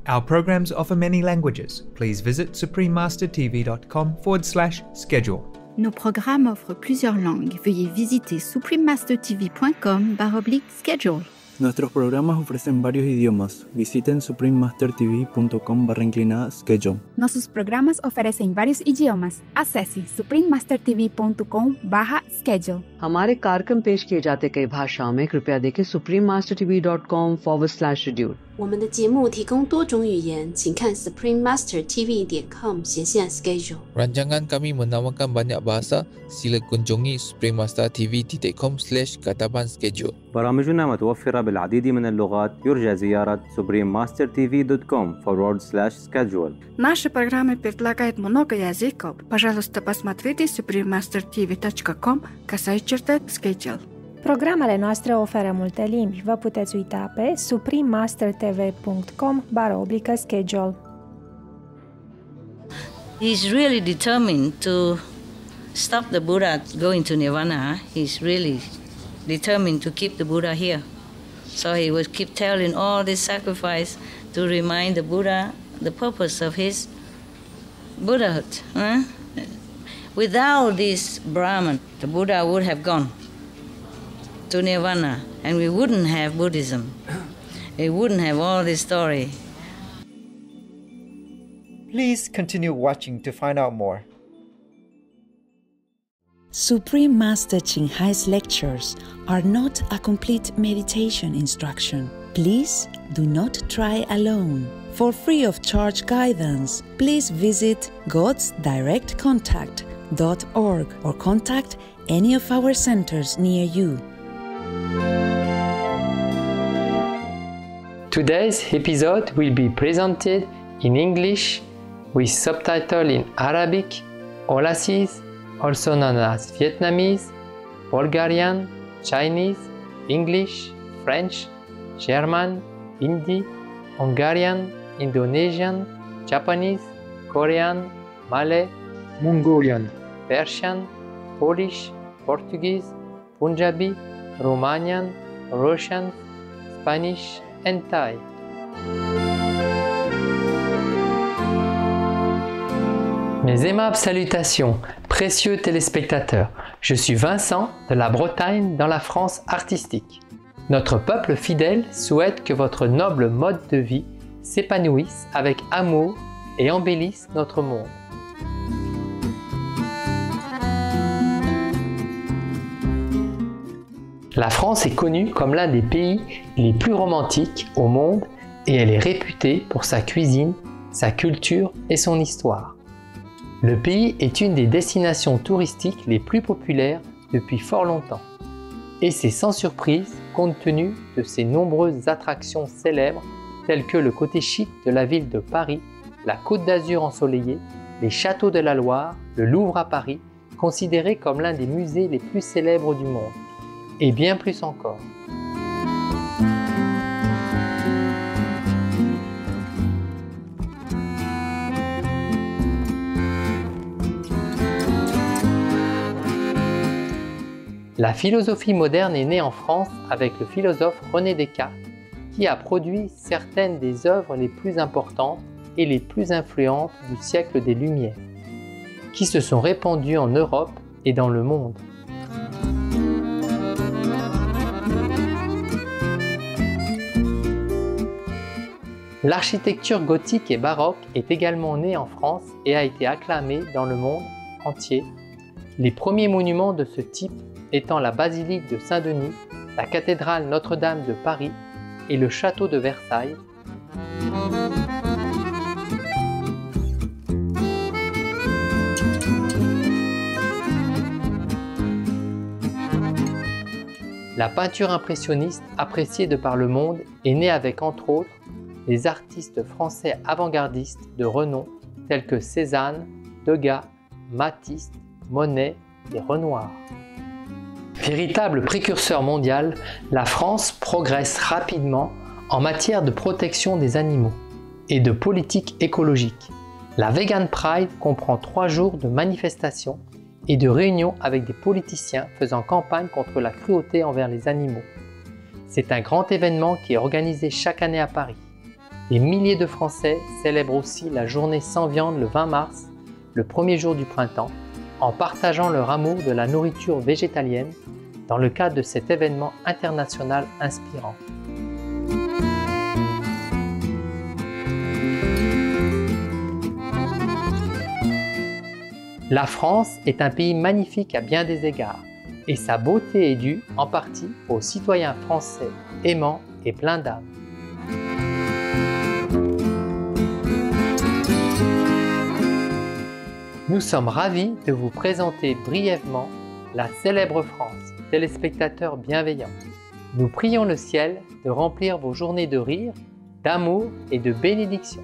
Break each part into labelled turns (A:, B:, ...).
A: Our programs offer many languages. Please visit suprememastertv.com/schedule.
B: Nos programmes offrent plusieurs langues. Veuillez visiter suprememastertv.com/schedule.
C: Nuestros programas ofrecen varios idiomas. Visiten suprememastertv.com/schedule.
D: Nossos programas oferecem vários idiomas. Acesse suprememastertv.com/schedule.
E: हमारे कार्यक्रम पेश किए जाते कई भाषाओं में कृपया देखें suprememastertv.com/schedule。
F: 我们的节目提供多种语言，请看 suprememastertv.com/schedule。
G: Rancangan kami menawarkan banyak bahasa. Sila kunjungi suprememastertv.com/kataban schedule.
H: برامجنا متوفرة بالعديد من اللغات. يرجى زيارة suprememastertv.com/schedule.
I: Наши программы предлагают много языков. Пожалуйста, посмотрите suprememastertv.com/schedule.
J: Programele noastre oferă multe limbi. Vă puteți uita pe suprememastertv.com/schedule.
K: He's really determined to stop the Buddha going to Nirvana. He's really determined to keep the Buddha here. So he would keep telling all this sacrifice to remind the Buddha the purpose of his Buddhahood. Without this Brahman, the Buddha would have gone to Nirvana, and we wouldn't have Buddhism. We wouldn't have all this story.
L: Please continue watching to find out more.
M: Supreme Master Ching Hai's lectures are not a complete meditation instruction. Please do not try alone. For free of charge guidance, please visit godsdirectcontact.org or contact any of our centers near you.
N: Today's episode will be presented in English with subtitle in Arabic, Aulacese, also known as Vietnamese, Bulgarian, Chinese, English, French, German, Hindi, Hungarian, Indonesian, Japanese, Korean, Malay, Mongolian, Persian, Polish, Portuguese, Punjabi, Romanian, Russian, Spanish, and Thai. Mes aimables salutations, précieux téléspectateurs. Je suis Vincent de la Bretagne dans la France artistique. Notre peuple fidèle souhaite que votre noble mode de vie s'épanouisse avec amour et embellisse notre monde. La France est connue comme l'un des pays les plus romantiques au monde et elle est réputée pour sa cuisine, sa culture et son histoire. Le pays est une des destinations touristiques les plus populaires depuis fort longtemps. Et c'est sans surprise compte tenu de ses nombreuses attractions célèbres telles que le côté chic de la ville de Paris, la Côte d'Azur ensoleillée, les châteaux de la Loire, le Louvre à Paris, considéré comme l'un des musées les plus célèbres du monde. Et bien plus encore. La philosophie moderne est née en France avec le philosophe René Descartes, qui a produit certaines des œuvres les plus importantes et les plus influentes du siècle des Lumières, qui se sont répandues en Europe et dans le monde. L'architecture gothique et baroque est également née en France et a été acclamée dans le monde entier. Les premiers monuments de ce type étant la basilique de Saint-Denis, la cathédrale Notre-Dame de Paris et le château de Versailles. La peinture impressionniste, appréciée de par le monde, est née avec entre autres des artistes français avant-gardistes de renom tels que Cézanne, Degas, Matisse, Monet et Renoir. Véritable précurseur mondial, la France progresse rapidement en matière de protection des animaux et de politique écologique. La Vegan Pride comprend 3 jours de manifestations et de réunions avec des politiciens faisant campagne contre la cruauté envers les animaux. C'est un grand événement qui est organisé chaque année à Paris. Des milliers de Français célèbrent aussi la journée sans viande le 20 mars, le premier jour du printemps, en partageant leur amour de la nourriture végétalienne dans le cadre de cet événement international inspirant. La France est un pays magnifique à bien des égards, et sa beauté est due en partie aux citoyens français aimants et pleins d'âme. Nous sommes ravis de vous présenter brièvement la célèbre France, téléspectateurs bienveillants. Nous prions le ciel de remplir vos journées de rire, d'amour et de bénédiction.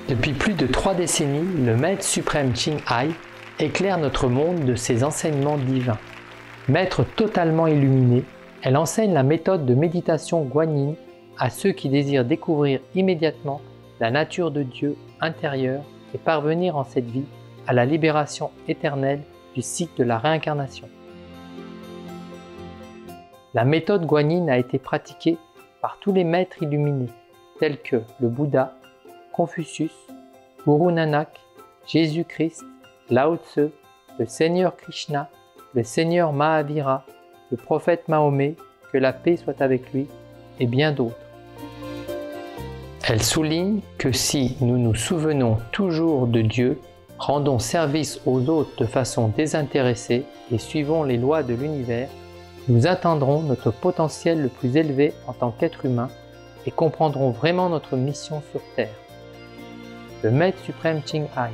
N: Depuis plus de 3 décennies, le Maître suprême Ching Hai éclaire notre monde de ses enseignements divins. Maître totalement illuminé, elle enseigne la méthode de méditation Guanyin à ceux qui désirent découvrir immédiatement la nature de Dieu intérieur et parvenir en cette vie à la libération éternelle du cycle de la réincarnation. La méthode Guanyin a été pratiquée par tous les maîtres illuminés, tels que le Bouddha, Confucius, Guru Nanak, Jésus-Christ, Lao Tse, le Seigneur Krishna, le Seigneur Mahavira, le prophète Mahomet, que la paix soit avec lui, et bien d'autres. Elle souligne que si nous nous souvenons toujours de Dieu, rendons service aux autres de façon désintéressée et suivons les lois de l'univers, nous atteindrons notre potentiel le plus élevé en tant qu'être humain et comprendrons vraiment notre mission sur Terre. Le Maître suprême Ching Hai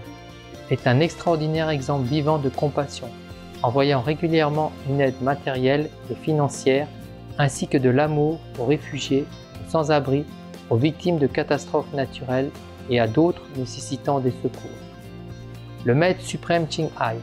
N: est un extraordinaire exemple vivant de compassion, envoyant régulièrement une aide matérielle et financière, ainsi que de l'amour aux réfugiés, aux sans-abri, aux victimes de catastrophes naturelles et à d'autres nécessitant des secours. Le Maître suprême Ching Hai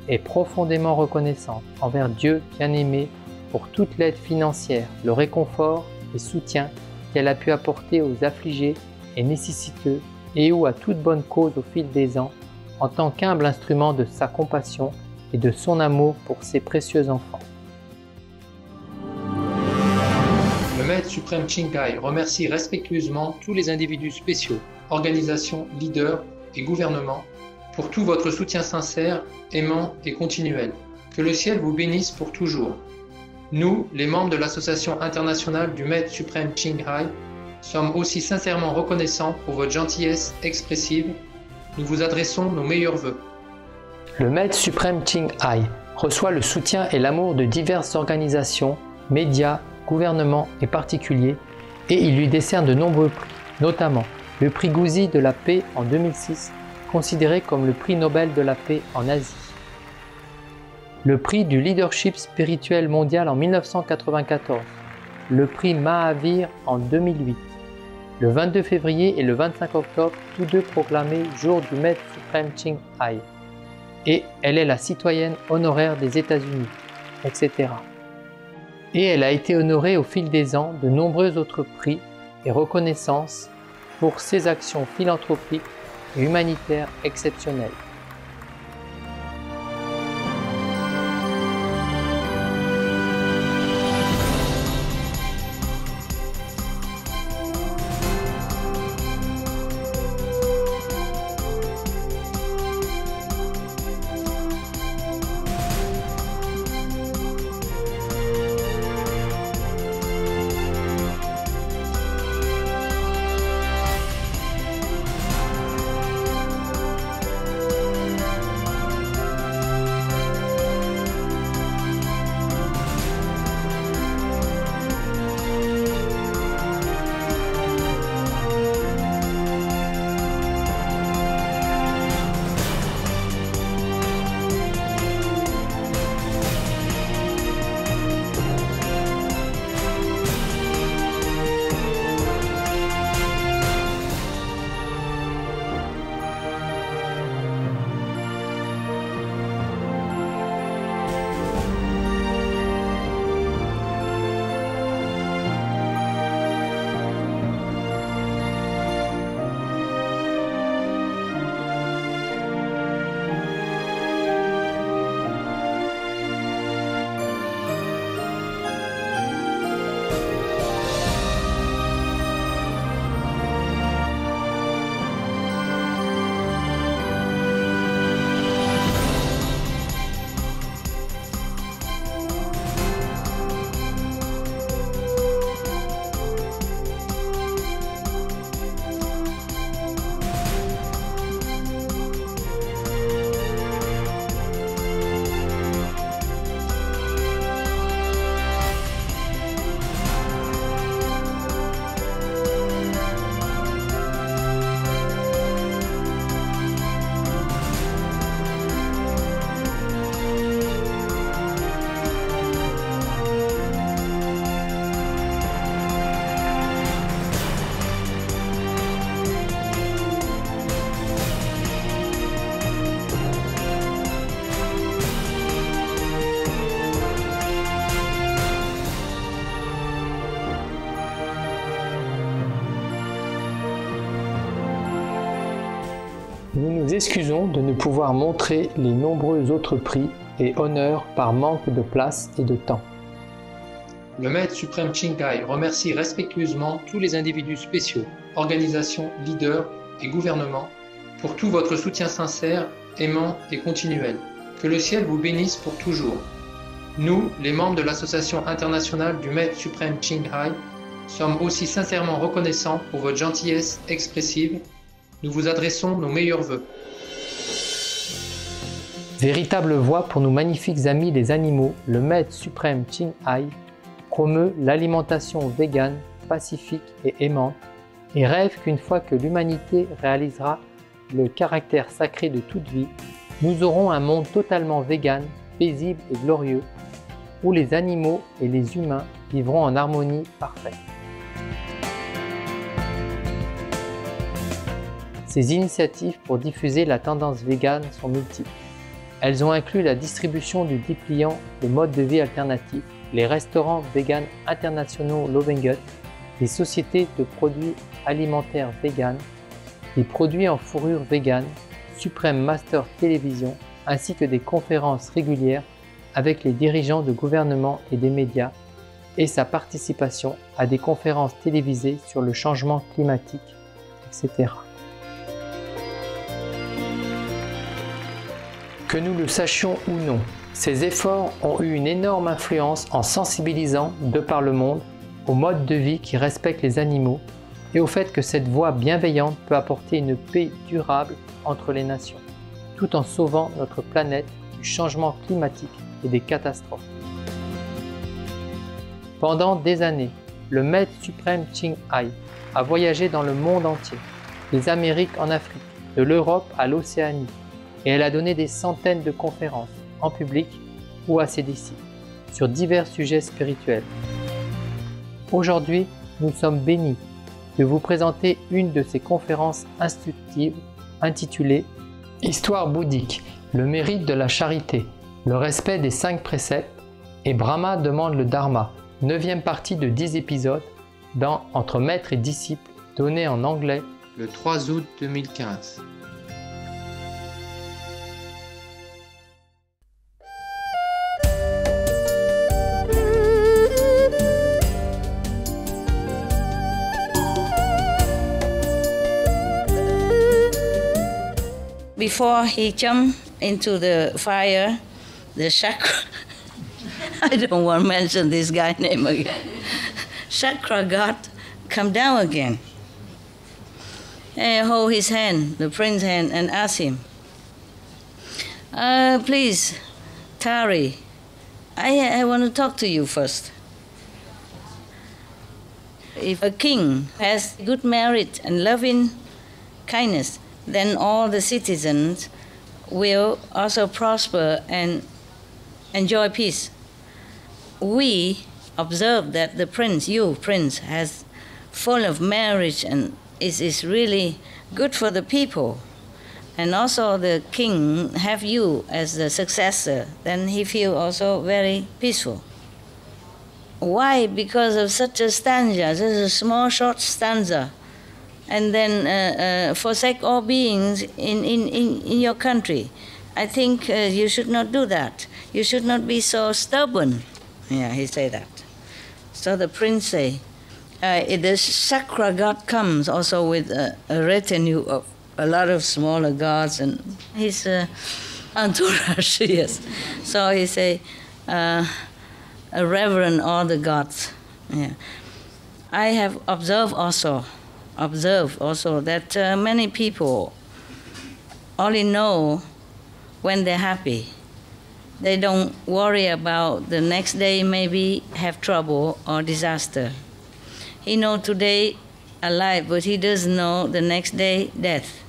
N: est profondément reconnaissant envers Dieu bien-aimé pour toute l'aide financière, le réconfort et soutien qu'elle a pu apporter aux affligés et nécessiteux et ou à toute bonne cause au fil des ans, en tant qu'humble instrument de sa compassion et de son amour pour ses précieux enfants. Le Maître suprême Ching Hai remercie respectueusement tous les individus spéciaux, organisations, leaders et gouvernements pour tout votre soutien sincère, aimant et continuel. Que le ciel vous bénisse pour toujours. Nous, les membres de l'Association internationale du Maître suprême Ching Hai, sommes aussi sincèrement reconnaissants pour votre gentillesse expressive. Nous vous adressons nos meilleurs vœux. Le Maître suprême Ching Hai reçoit le soutien et l'amour de diverses organisations, médias, gouvernements et particuliers, et il lui décerne de nombreux prix, notamment le prix Gouzi de la paix en 2006, considéré comme le prix Nobel de la paix en Asie. Le prix du leadership spirituel mondial en 1994, le prix Mahavir en 2008, le 22 février et le 25 octobre, tous deux proclamés jour du Maître suprême Ching Hai. Et elle est la citoyenne honoraire des États-Unis, etc. Et elle a été honorée au fil des ans de nombreux autres prix et reconnaissances pour ses actions philanthropiques et humanitaires exceptionnelles. Nous nous excusons de ne pouvoir montrer les nombreux autres prix et honneurs par manque de place et de temps.
O: Le Maître suprême Qinghai remercie respectueusement tous les individus spéciaux, organisations, leaders et gouvernements pour tout votre soutien sincère, aimant et continuel. Que le ciel vous bénisse pour toujours. Nous, les membres de l'Association internationale du Maître suprême Qinghai, sommes aussi sincèrement reconnaissants pour votre gentillesse expressive. Nous vous adressons nos meilleurs vœux.
N: Véritable voix pour nos magnifiques amis les animaux, le Maître suprême Qinghai promeut l'alimentation végane, pacifique et aimante et rêve qu'une fois que l'humanité réalisera le caractère sacré de toute vie, nous aurons un monde totalement végane, paisible et glorieux, où les animaux et les humains vivront en harmonie parfaite. Ces initiatives pour diffuser la tendance végane sont multiples. Elles ont inclus la distribution du dépliant de mode de vie alternatif, les restaurants véganes internationaux Lovengut, des sociétés de produits alimentaires véganes, des produits en fourrure végane, Supreme Master Télévision, ainsi que des conférences régulières avec les dirigeants de gouvernements et des médias, et sa participation à des conférences télévisées sur le changement climatique, etc. Que nous le sachions ou non, ces efforts ont eu une énorme influence en sensibilisant, de par le monde, au mode de vie qui respecte les animaux et au fait que cette voie bienveillante peut apporter une paix durable entre les nations, tout en sauvant notre planète du changement climatique et des catastrophes. Pendant des années, le Maître suprême Qinghai a voyagé dans le monde entier, des Amériques en Afrique, de l'Europe à l'Océanie, et elle a donné des centaines de conférences, en public ou à ses disciples, sur divers sujets spirituels. Aujourd'hui, nous sommes bénis de vous présenter une de ces conférences instructives intitulée « Histoire bouddhique, le mérite de la charité, le respect des 5 préceptes et Brahma demande le Dharma », 9e partie de 10 épisodes dans Entre maître et disciple, donné en anglais
O: le 3 août 2015.
K: Before he jumped into the fire, the Chakra, I don't want to mention this guy's name again, Chakra God come down again and hold his hand, the prince's hand, and ask him, please, Tari, I want to talk to you first. If a king has good merit and loving kindness, then all the citizens will also prosper and enjoy peace. We observe that the prince, you prince, has full of marriage and is really good for the people. And also the king have you as the successor, then he feel also very peaceful. Why? Because of such a stanza, just a small short stanza, and then forsake all beings in your country. I think you should not do that. You should not be so stubborn. Yeah, he said that. So the prince say, the Chakra God comes also with a retinue of a lot of smaller gods and his entourage, yes. So he say, reverend all the gods. Yeah. I have observed also that many people only know when they're happy. They don't worry about the next day maybe have trouble or disaster. He know today alive, but he doesn't know the next day death.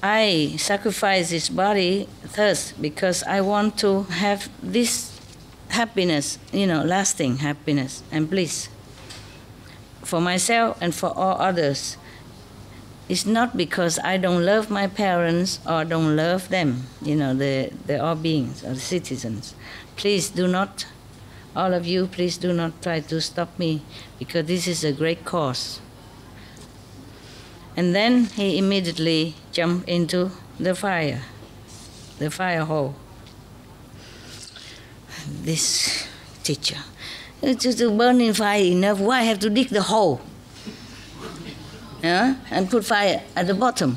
K: I sacrifice this body thus because I want to have this happiness, lasting happiness and bliss. For myself and for all others. It's not because I don't love my parents or don't love them, the all beings or the citizens. Please do not, all of you, please do not try to stop me because this is a great cause. And then he immediately jump into the fire hole. This teacher, to burn in fire enough, why have to dig the hole? Yeah? And put fire at the bottom.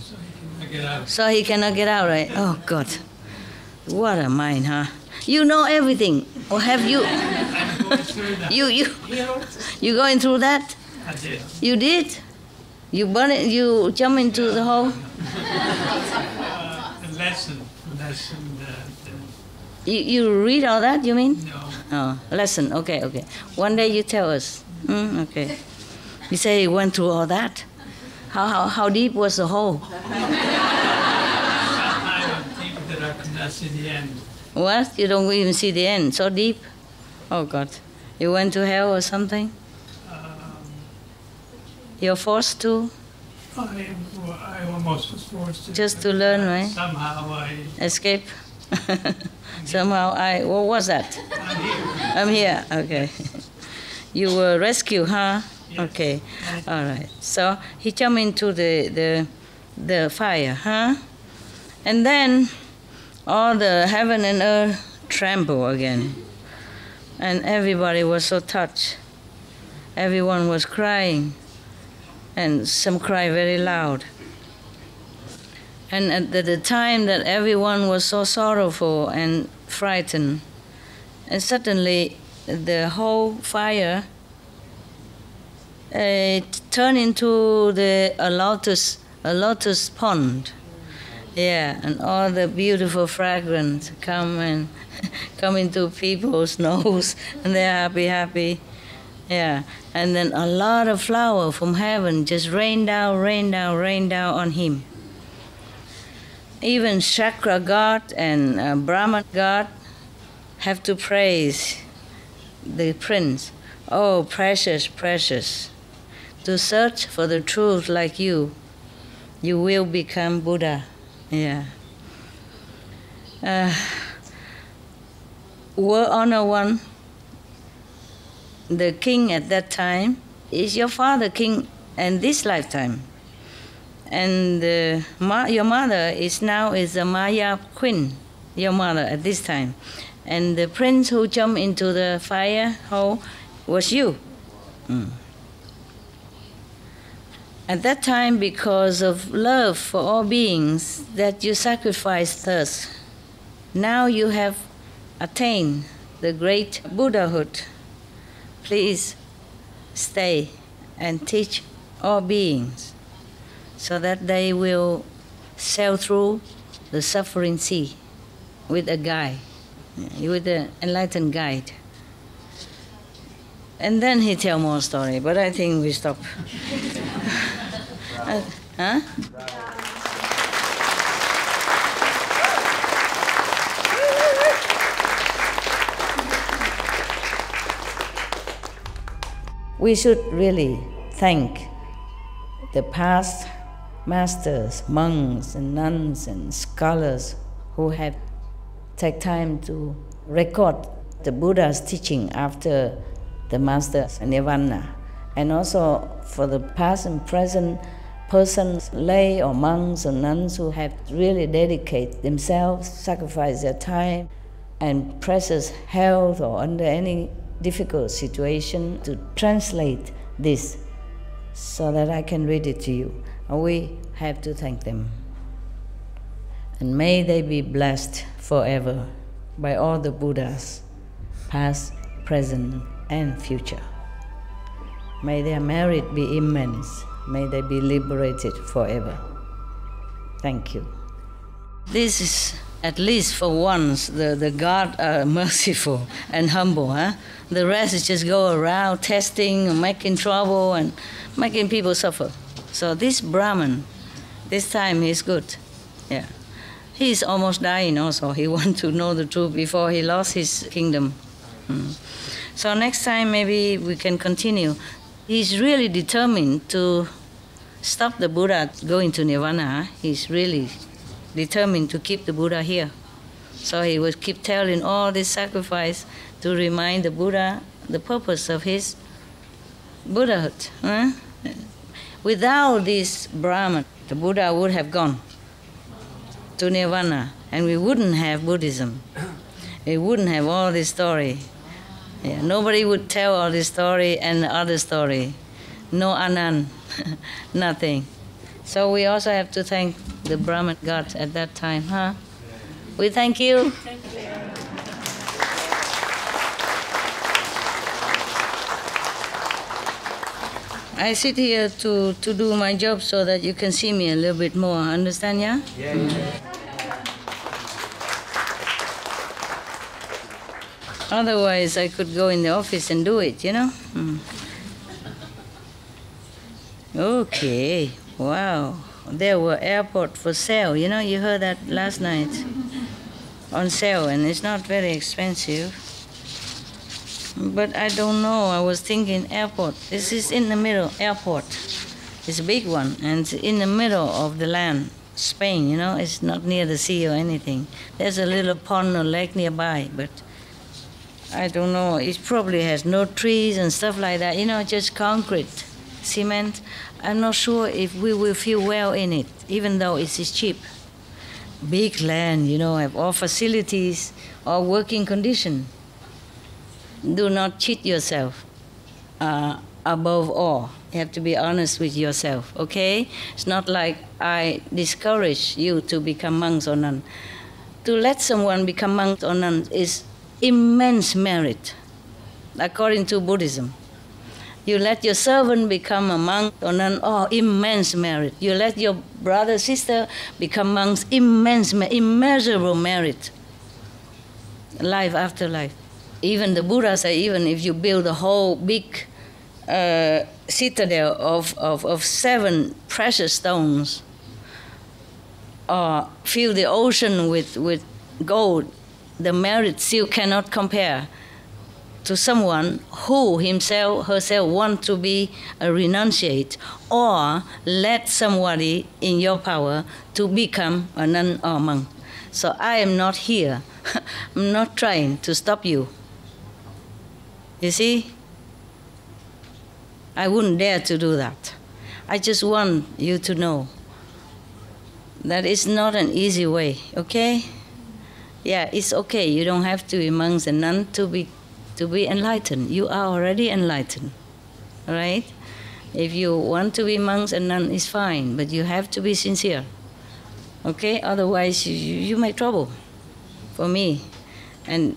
K: So he cannot get out, right? Oh, God. What a mind, huh? You know everything. Or have you? You going through that?
P: I did.
K: You did? You burn it, you jump into the hole?
P: A lesson.
K: You read all that, you mean?
P: No.
K: Oh, lesson, okay. One day you tell us. Okay. You say you went through all that. How deep was the hole?
P: I don't think that I could not see the end.
K: What? You don't even see the end? So deep? Oh, God. You went to hell or something? You're forced to?
P: I almost was forced to.
K: Just to learn, right?
P: Somehow I...
K: Escape? Somehow what was that? I'm here. Okay. You were rescued, huh?
P: Yes.
K: Okay. All right. So he jumped into the fire, huh? And then all the heaven and earth trembled again. And everybody was so touched. Everyone was crying. And some cried very loud. And at the time that everyone was so sorrowful and frightened, and suddenly the whole fire turned into a lotus pond. Yeah, and all the beautiful fragrance come into people's nose, and they're happy. Yeah, and then a lot of flower from heaven just rain down on him. Even Chakra God and Brahman God have to praise the prince. Oh, precious, precious. To search for the truth like you will become Buddha. Yeah. World Honor One, the king at that time, is your father king in this lifetime. And your mother is the Maya queen, your mother at this time. And the prince who jumped into the fire hole was you. At that time, because of love for all beings, that you sacrificed us. Now you have attained the great Buddhahood. Please stay and teach all beings, so that they will sail through the suffering sea with a guide, with an enlightened guide. And then he tell more story, but I think we stop. Huh? We should really thank the past masters, monks and nuns and scholars who have taken time to record the Buddha's teaching after the master's nirvana, and also for the past and present persons, lay or monks or nuns who have really dedicated themselves, sacrificed their time and precious health or under any difficult situation to translate this so that I can read it to you. We have to thank them. And may they be blessed forever by all the Buddhas, past, present, and future. May their merit be immense. May they be liberated forever. Thank you. This is, at least for once, the God are merciful and humble. Huh? The rest is just go around testing, making trouble, and making people suffer. So this Brahman, this time he's good. Yeah. He's almost dying also. He wants to know the truth before he lost his kingdom. So next time maybe we can continue. He's really determined to stop the Buddha going to Nirvana. He's really determined to keep the Buddha here. So he would keep telling all this sacrifice to remind the Buddha the purpose of his Buddhahood. Without this Brahman, the Buddha would have gone. to Nirvana, and we wouldn't have Buddhism. We wouldn't have all this story. Yeah, nobody would tell all this story and the other story. No Anand, nothing. So we also have to thank the Brahman God at that time, huh? We thank you. I sit here to do my job so that you can see me a little bit more. Understand, yeah? Yeah. Otherwise, I could go in the office and do it, you know? Okay, wow. There were airport for sale, you know, you heard that last night. On sale, and it's not very expensive. But I don't know, I was thinking airport. This is in the middle, airport. It's a big one, and it's in the middle of the land. Spain, you know, it's not near the sea or anything. There's a little pond or lake nearby, but I don't know, it probably has no trees and stuff like that, you know, just concrete, cement. I'm not sure if we will feel well in it, even though it is cheap. Big land, you know, have all facilities, all working condition. Do not cheat yourself, above all. You have to be honest with yourself, okay? It's not like I discourage you to become monks or nuns. To let someone become monk or nun is immense merit, according to Buddhism. You let your servant become a monk or nun, oh, immense merit. You let your brother, sister become monks, immeasurable merit. Life after life. Even the Buddha said, even if you build a whole big citadel of 7 precious stones, or fill the ocean with gold, the merit still cannot compare to someone who herself want to be a renunciate, or let somebody in your power to become a nun or monk. So I am not here. I'm not trying to stop you. You see? I wouldn't dare to do that. I just want you to know that it's not an easy way, okay? Yeah, it's okay. You don't have to be monks and nuns to be enlightened. You are already enlightened, all right? If you want to be monks and nuns, it's fine, but you have to be sincere, okay? Otherwise, you make trouble for me and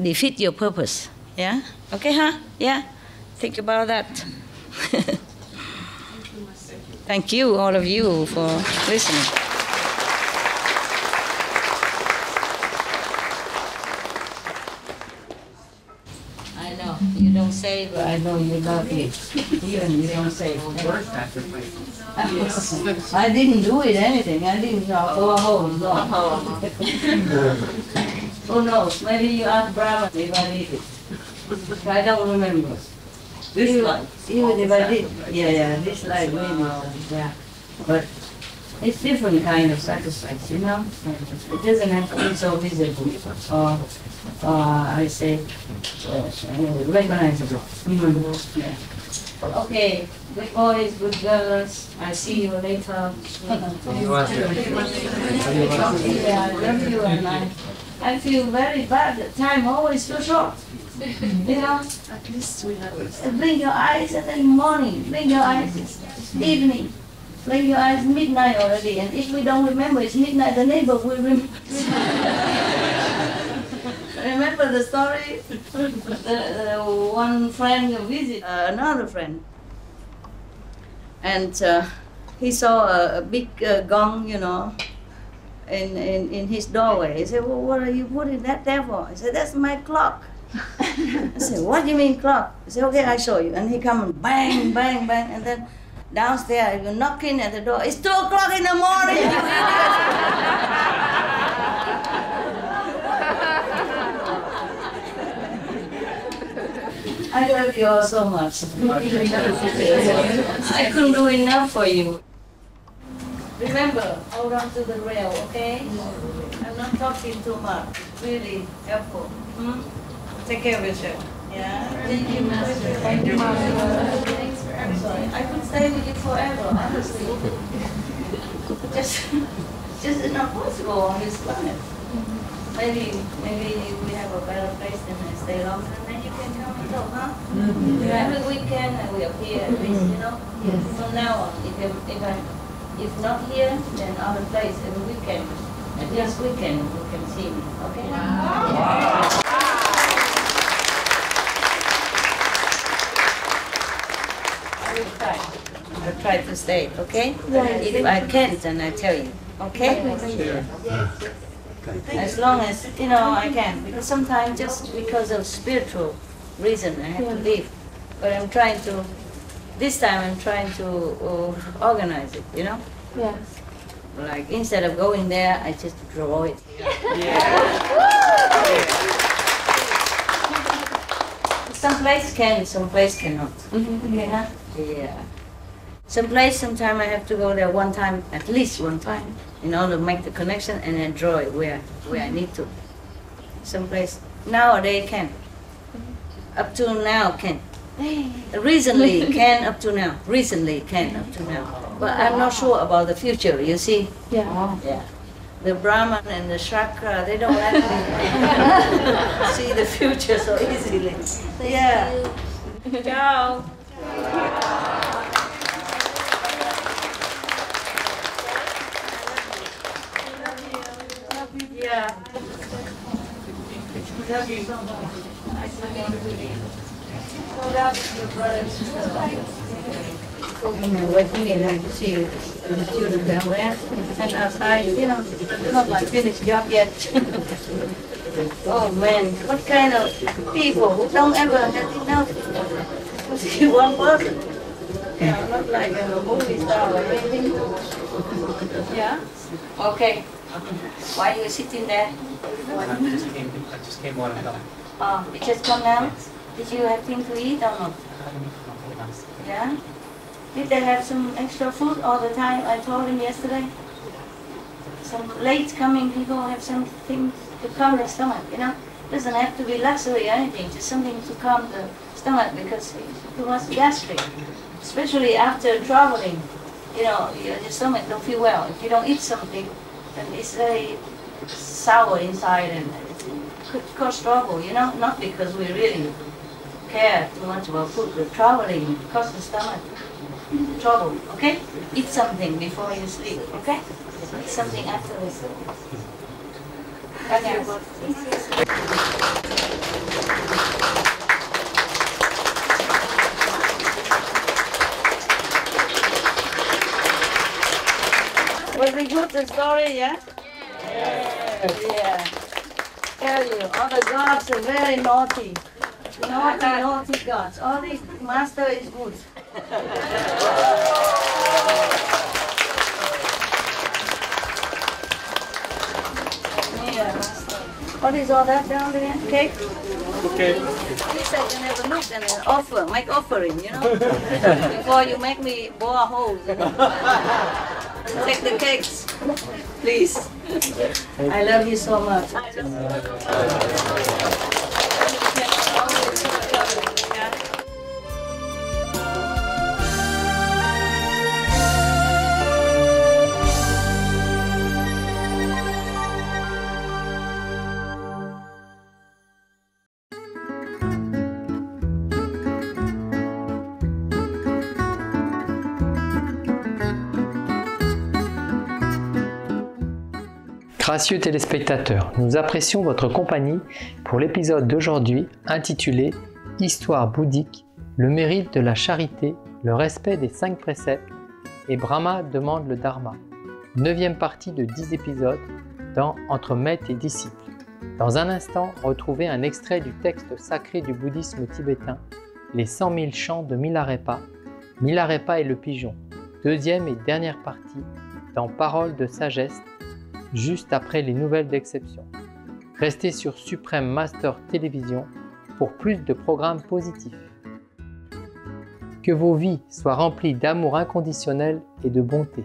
K: defeat your purpose, yeah? Okay, huh? Yeah? Think about that. Thank you, all of you, for listening. I know, you don't say, but I know you love me. Even you don't say. I didn't do it anything. I didn't go home. No. Who knows? Maybe you ask Brahma if I did it. I don't remember. This life. Even if I did, yeah, this life maybe, yeah. But it's different kind of sacrifice, you know? It doesn't have to be so visible or I say, recognizable. Yeah. Okay, good boys, good girls, I see you later. Yeah, I love you and I feel very bad. The time always too short. You know, at least we have it. Blink your eyes in the morning, blink your eyes evening, blink your eyes midnight already, and if we don't remember it's midnight, the neighbor will remember. Remember the story? The one friend visit another friend, and he saw a big gong, you know, in his doorway. He said, well, what are you putting that there for? He said, that's my clock. I said, what do you mean clock? He said, okay, I show you. And he come and bang, bang, bang, and then downstairs, you're knocking at the door. It's 2 o'clock in the morning, you idiot! I love you all so much. I couldn't do enough for you. Remember, hold on to the rail, okay? I'm not talking too much. Really helpful. Take care of yourself. Yeah. Thank you, Master. Thank you, Master. Thanks for everything. I could stay with you forever, honestly. Just just not possible on this planet. Maybe we have a better place and I stay longer, and then you can come and go, huh? Every weekend we appear at least, you know. From now on, if not here, then other place every weekend. And just weekend you can see me, okay? I'll try to stay, okay? If I can't, then I tell you, okay? As long as, you know, I can. Because sometimes just because of spiritual reason, I have to leave. But I'm trying to, this time I'm trying to organize it, you know?
Q: Yeah.
K: Like, instead of going there, I just draw it here. Some place can, some place cannot. Yeah. Some place, sometimes I have to go there one time, at least one time, in order to make the connection and then draw it where I need to. Some place nowadays can. Up to now can. Recently can up to now. Recently can up to now. But I'm not sure about the future, you see?
Q: Yeah.
K: Yeah. The Brahman and the Chakra, they don't let me see the future so easily. Yeah. Ciao. Yeah. Love you so much. With me and I see the student down there, and outside, you know, not my finished job yet. Oh man, what kind of people who don't ever have enough to see one person? Yeah, not like a movie star or anything. Yeah? Okay. Why are you sitting there?
R: I just came on and up.
K: Oh, you just come now? Did you have things to eat or not? Yeah? Did they have some extra food all the time? I told him yesterday. Some late coming people have something to calm their stomach, you know? Doesn't have to be luxury or anything, just something to calm the stomach because it was gastric. Especially after traveling, you know, your stomach don't feel well. If you don't eat something, then it's very sour inside and it could cause trouble, you know? Not because we really care too much about food, but traveling causes the stomach trouble, okay? Eat something before you sleep, okay? Eat something after we sleep. Okay. Was it good, the story, yeah? Yeah. Tell you, all the gods are very naughty. Naughty gods. All the master is good. Yeah, master. What is all that down there? Cake?
R: Okay.
K: He said you never look and then make offering, you know? Before you make me bore holes. You know? Take the cakes, please. I love you so much.
N: Gracieux téléspectateurs, nous apprécions votre compagnie pour l'épisode d'aujourd'hui intitulé Histoire bouddhique, le mérite de la charité, le respect des 5 préceptes et Brahma demande le Dharma. 9e partie de 10 épisodes dans Entre maître et disciple. Dans un instant, retrouvez un extrait du texte sacré du bouddhisme tibétain, les 100 000 chants de Milarepa. Milarepa et le pigeon, 2e et dernière partie dans Paroles de sagesse, juste après les nouvelles d'exception. Restez sur Supreme Master Télévision pour plus de programmes positifs. Que vos vies soient remplies d'amour inconditionnel et de bonté.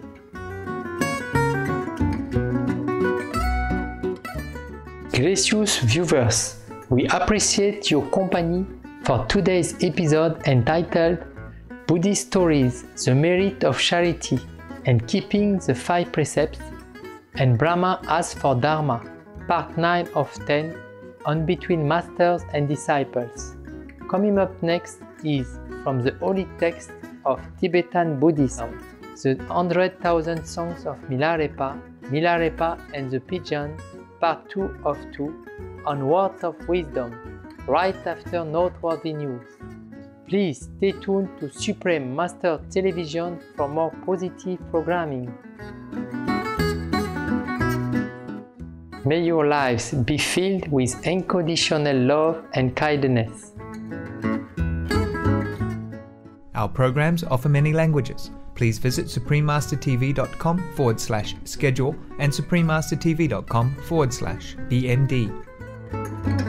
N: Gracious viewers, we appreciate your company for today's episode entitled Buddhist Stories, the Merit of Charity and Keeping the 5 Precepts, And Brahma asks for Dharma, part 9 of 10, on between masters and disciples. Coming up next is from the holy text of Tibetan Buddhism, the 100,000 songs of Milarepa, Milarepa and the Pigeon, part 2 of 2, on words of wisdom, right after noteworthy news. Please stay tuned to Supreme Master Television for more positive programming. May your lives be filled with unconditional love and kindness.
A: Our programs offer many languages. Please visit suprememastertv.com/schedule and suprememastertv.com/BMD.